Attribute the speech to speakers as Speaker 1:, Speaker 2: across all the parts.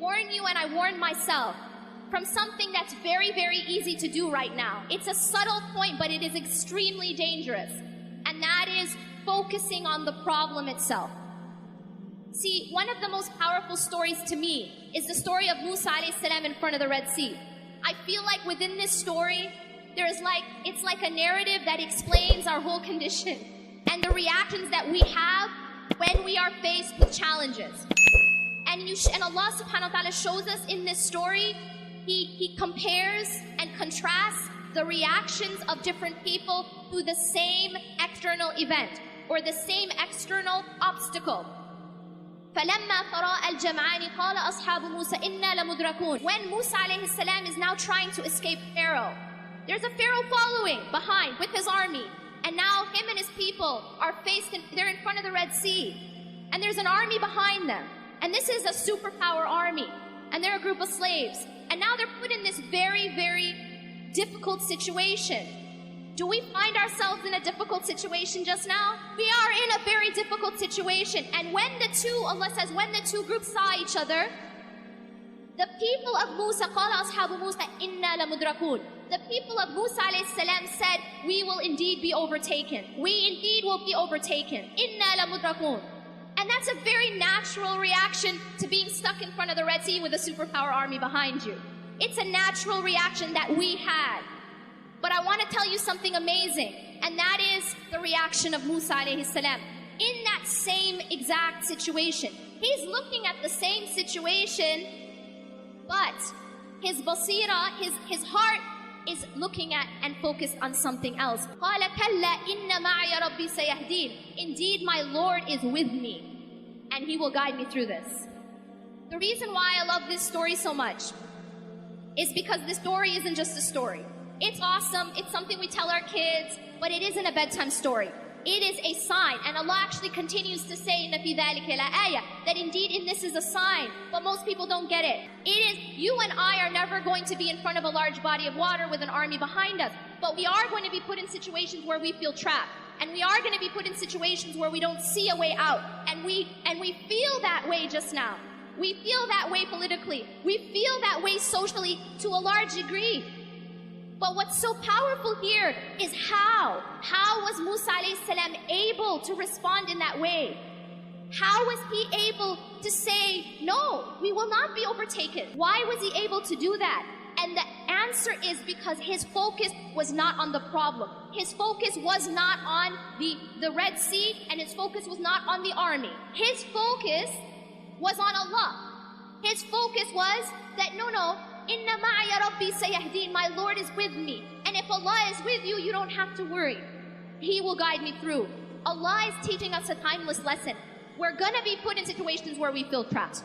Speaker 1: warn you and I warn myself from something that's very, very easy to do right now. It's a subtle point, but it is extremely dangerous. And that is focusing on the problem itself. See, one of the most powerful stories to me is the story of Musa alayhi salam in front of the Red Sea. I feel like within this story, it's like a narrative that explains our whole condition and the reactions that we have when we are faced with challenges. And Allah subhanahu wa ta'ala shows us in this story, He compares and contrasts the reactions of different people to the same external event or the same external obstacle. فَلَمَّا فَرَاءَ الْجَمْعَانِ قَالَ أَصْحَابُ مُوسَى إِنَّا لَمُدْرَكُونَ. When Musa alayhi salam is now trying to escape Pharaoh, there's a Pharaoh following behind with his army. And now him and his people are they're in front of the Red Sea. And there's an army behind them. And this is a superpower army. And they're a group of slaves. And now they're put in this very, very difficult situation. Do we find ourselves in a difficult situation just now? We are in a very difficult situation. And when the two, Allah says, when the two groups saw each other, the people of Musa, قَالَ أَصْحَابُ مُوسَى إِنَّا لَمُدْرَكُونَ. The people of Musa alayhi salam said, we will indeed be overtaken. We indeed will be overtaken. إِنَّا لَمُدْرَكُونَ. And that's a very natural reaction to being stuck in front of the Red Sea with a superpower army behind you. It's a natural reaction that we had. But I want to tell you something amazing, and that is the reaction of Musa alayhi salam. In that same exact situation, he's looking at the same situation, but his basira, his heart is looking at and focused on something else. قَالَ كَلَّا إِنَّ مَعَيَ رَبِّي سَيَهْدِينَ. Indeed, my Lord is with me, and He will guide me through this. The reason why I love this story so much is because this story isn't just a story. It's awesome, it's something we tell our kids, but it isn't a bedtime story. It is a sign, and Allah actually continues to say in فِي ذَلِكَ لَآيَةٌ that indeed in this is a sign, but most people don't get it. It is, you and I are never going to be in front of a large body of water with an army behind us, but we are going to be put in situations where we feel trapped, and we are going to be put in situations where we don't see a way out, and we feel that way just now. We feel that way politically. We feel that way socially to a large degree. But what's so powerful here is how. How was Musa alayhi salam able to respond in that way? How was he able to say, no, we will not be overtaken? Why was he able to do that? And the answer is because his focus was not on the problem. His focus was not on the Red Sea, and his focus was not on the army. His focus was on Allah. His focus was that, no, Inna ma'aya Rabbi sayahdeen, my Lord is with me. And if Allah is with you, you don't have to worry. He will guide me through. Allah is teaching us a timeless lesson. We're going to be put in situations where we feel trapped.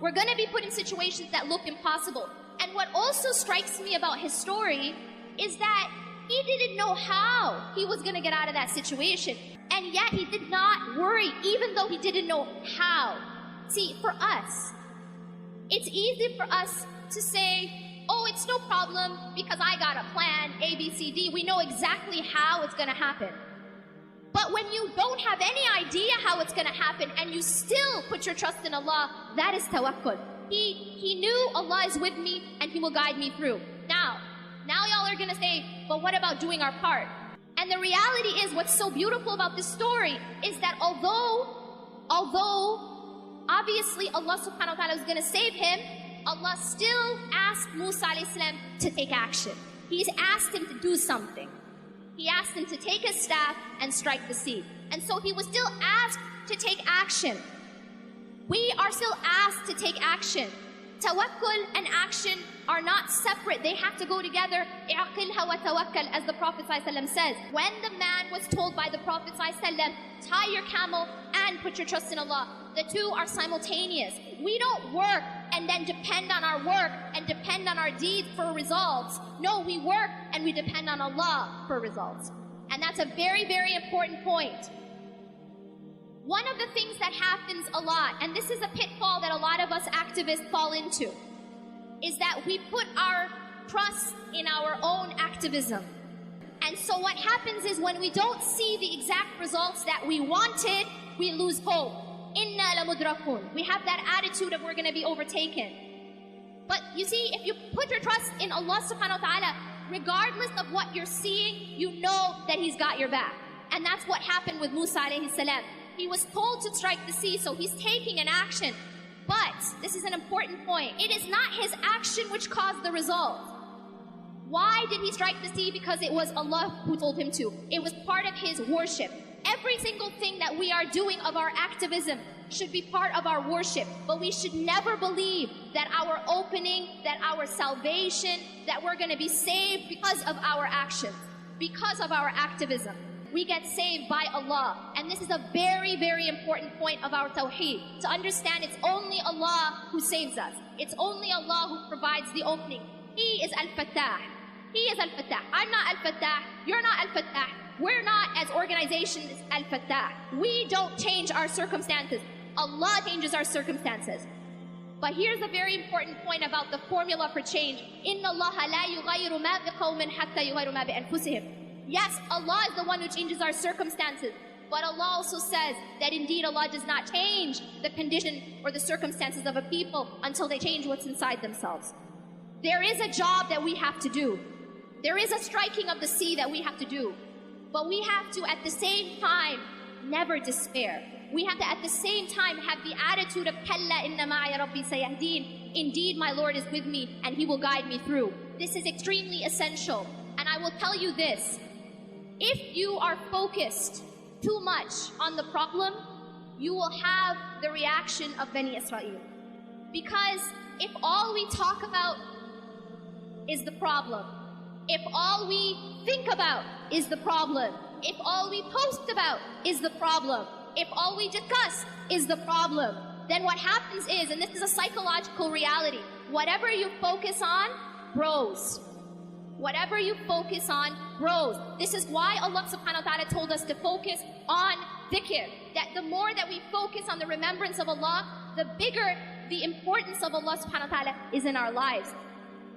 Speaker 1: We're going to be put in situations that look impossible. And what also strikes me about his story is that he didn't know how he was going to get out of that situation. And yet he did not worry, even though he didn't know how. See, for us, it's easy for us to say, oh, it's no problem because I got a plan, A, B, C, D. We know exactly how it's going to happen. But when you don't have any idea how it's going to happen and you still put your trust in Allah, that is tawakkul. He knew Allah is with me and He will guide me through. Now y'all are going to say, but what about doing our part? And the reality is, what's so beautiful about this story is that although obviously Allah subhanahu wa ta'ala was going to save him, Allah still asked Musa alayhi salam to take action. He's asked him to do something. He asked him to take his staff and strike the sea. And so he was still asked to take action. We are still asked to take action. Tawakkul and action are not separate. They have to go together. اعقلها وتوكل, as the Prophet ﷺ says. When the man was told by the Prophet ﷺ, tie your camel and put your trust in Allah, the two are simultaneous. We don't work and then depend on our work and depend on our deeds for results. No, we work and we depend on Allah for results. And that's a very, very important point. One of the things that happens a lot, and this is a pitfall that a lot of us activists fall into, is that we put our trust in our own activism. And so what happens is when we don't see the exact results that we wanted, we lose hope. إِنَّا لَمُدْرَكُونَ. We have that attitude of we're going to be overtaken. But you see, if you put your trust in Allah subhanahu wa ta'ala, regardless of what you're seeing, you know that He's got your back. And that's what happened with Musa alayhi salam. He was told to strike the sea, so he's taking an action. But, this is an important point, it is not his action which caused the result. Why did he strike the sea? Because it was Allah who told him to. It was part of his worship. Every single thing that we are doing of our activism should be part of our worship. But we should never believe that our opening, that our salvation, that we're going to be saved because of our actions, because of our activism. We get saved by Allah. And this is a very, very important point of our tawheed. To understand it's only Allah who saves us. It's only Allah who provides the opening. He is Al-Fattah. He is Al-Fattah. I'm not Al-Fattah. You're not Al-Fattah. We're not, as organizations, Al-Fattah. We don't change our circumstances. Allah changes our circumstances. But here's a very important point about the formula for change. إِنَّ اللَّهَ لَا يُغَيِّرُ مَا بِقَوْمٍ حَتَّى يُغَيِّرُ مَا بِأَنفُسِهِمْ. Yes, Allah is the one who changes our circumstances. But Allah also says that indeed Allah does not change the condition or the circumstances of a people until they change what's inside themselves. There is a job that we have to do. There is a striking of the sea that we have to do. But we have to, at the same time, never despair. We have to, at the same time, have the attitude of كَلَّا إِنَّ مَعَيَ رَبِّي سَيَهْدِينَ. Indeed, my Lord is with me and He will guide me through. This is extremely essential. And I will tell you this. If you are focused too much on the problem, you will have the reaction of Bani Israel. Because if all we talk about is the problem, if all we think about is the problem, if all we post about is the problem, if all we discuss is the problem, then what happens is, and this is a psychological reality, whatever you focus on grows. Whatever you focus on grows. This is why Allah subhanahu wa ta'ala told us to focus on dhikr. That the more that we focus on the remembrance of Allah, the bigger the importance of Allah subhanahu wa ta'ala is in our lives.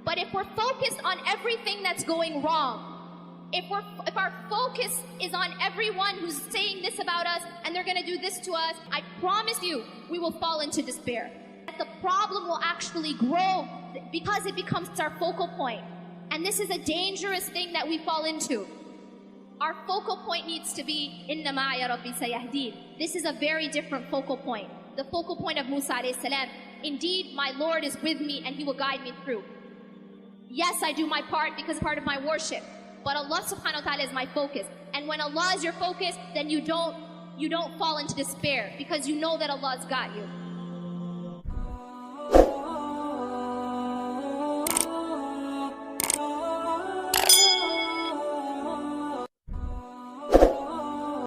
Speaker 1: But if we're focused on everything that's going wrong, if our focus is on everyone who's saying this about us and they're going to do this to us, I promise you, we will fall into despair. The problem will actually grow because it becomes our focal point. And this is a dangerous thing that we fall into. Our focal point needs to be إِنَّ مَعَيَ رَبِّي سَيَهْدِينَ. This is a very different focal point. The focal point of Musa alayhi salam. Indeed, my Lord is with me and He will guide me through. Yes, I do my part because it's part of my worship. But Allah subhanahu wa ta'ala is my focus. And when Allah is your focus, then you don't fall into despair because you know that Allah's got you.